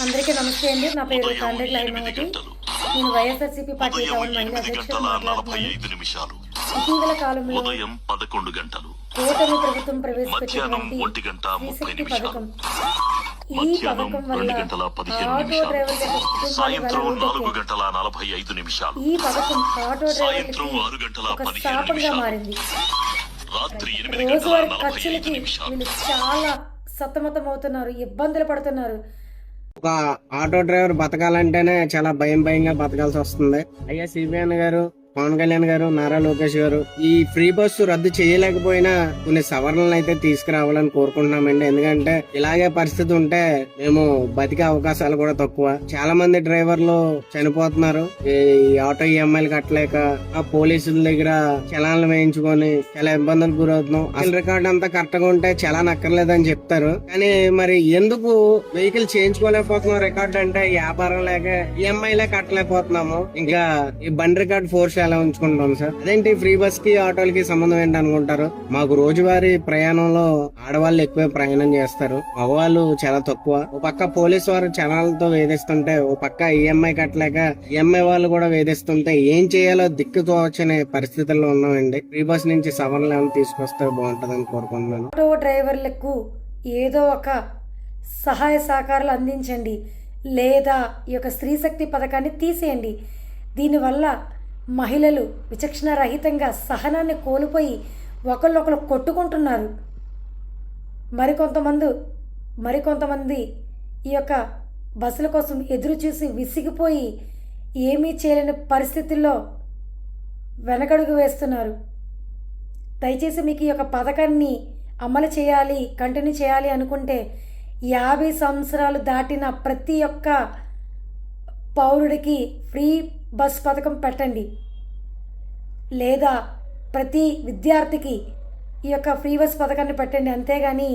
అందరికీ నమస్తే అండి. నా పేరు ఉదయం కాండ్రేగుల 8 హైమావతి. గంటలు నేను వైఎస్ఆర్సీపీ పార్టీ ఉదయం టౌన్ మహిళా 8 అధ్యక్షుడు గంటల మాట్లాడుతున్నాను. 45 నిమిషాలు ఇటీవల కాలంలో ఉదయం 11 గంటలు కూటమి ప్రభుత్వం మధ్యాహ్నం ప్రవేశపెట్టినటువంటి 1 గంట 30 శ్రీశక్తి నిమిషాలు పథకం. ఈ మధ్యాహ్నం పథకం వల్ల 2 గంటల 15 ఆటో నిమిషాలు డ్రైవర్ల యొక్క కుటుంబాలు సాయంత్రం 4 వెలగొట్టే గంటల 45 నిమిషాలు ఈ పథకం ఆటో సాయంత్రం డ్రైవర్లకి 6 గంటల ఒక 15 శాపంగా నిమిషాలు మారింది. రాత్రి 8 గంటల రోజువారీ 45 ఖర్చులకి నిమిషాలు వీళ్ళు చాలా సతమతం అవుతున్నారు, ఇబ్బందులు పడుతున్నారు. ఒక ఆటో డ్రైవర్ బతకాలంటేనే చాలా భయంగా బతకాల్సి వస్తుంది. అయ్యా సిబిఎన్ గారు, పవన్ కళ్యాణ్ గారు, నారా లోకేష్ గారు ఈ ఫ్రీ బస్సు రద్దు చేయలేకపోయినా కొన్ని సవరణలు అయితే తీసుకురావాలని కోరుకుంటున్నామండి. ఎందుకంటే ఇలాగే పరిస్థితి ఉంటే మేము బతికే అవకాశాలు కూడా తక్కువ. చాలా మంది డ్రైవర్లు చనిపోతున్నారు ఈ ఆటో ఈఎంఐలు కట్టలేక. ఆ పోలీసుల దగ్గర చలాన్లు వేయించుకొని చాలా ఇబ్బందులకు గురవుతున్నాం. అసలు రికార్డు అంతా కరెక్ట్ గా ఉంటే చలాన్ అక్కర్లేదని చెప్తారు, కానీ మరి ఎందుకు వెహికల్ చేయించుకోలేకపోతున్నాం? రికార్డు అంటే వ్యాపారం లేక ఈఎంఐలే కట్టలేకపోతున్నాము. ఇంకా ఈ బండి రికార్డు ఫోర్స్ ఎలా ఉంచుకుంటాం సార్? అదేంటి ఫ్రీ బస్ కి ఆటోలకి సంబంధం ఏంటి అనుకుంటారు. మాకు రోజువారీ ప్రయాణంలో ఆడవాళ్ళు ఎక్కువ ప్రయాణం చేస్తారు, మగవాళ్ళు చాలా తక్కువ. ఓ పక్క పోలీసు వారు చలాలతో వేధిస్తుంటే, ఓ పక్క ఈఎంఐ కట్టలేక ఈఎంఐ వాళ్ళు కూడా వేధిస్తుంటే ఏం చేయాలో దిక్కుతోచని పరిస్థితుల్లో ఉన్నామండి. ఫ్రీ బస్ నుంచి సవరణలు ఏమైనా తీసుకొస్తే బాగుంటుందని కోరుకుంటున్నాను. ఆటో డ్రైవర్లకు ఏదో ఒక సహాయ సహకారాలు అందించండి, లేదా ఈ యొక్క స్త్రీశక్తి పథకాన్ని తీసేయండి. దీనివల్ల మహిళలు విచక్షణ రహితంగా సహనాన్ని కోల్పోయి ఒకళ్ళొకరు కొట్టుకుంటున్నారు. మరికొంతమంది ఈ యొక్క బస్సుల కోసం ఎదురు చూసి విసిగిపోయి ఏమీ చేయలేని పరిస్థితుల్లో వెనకడుగు వేస్తున్నారు. దయచేసి మీకు ఈ యొక్క పథకాన్ని అమలు చేయాలి, కంటిన్యూ చేయాలి అనుకుంటే 50 సంవత్సరాలు దాటిన ప్రతి ఒక్క పౌరుడికి ఫ్రీ బస్ పథకం పెట్టండి, లేదా ప్రతి విద్యార్థికి ఈ యొక్క ఫ్రీ బస్ పథకాన్ని పెట్టండి. అంతేగాని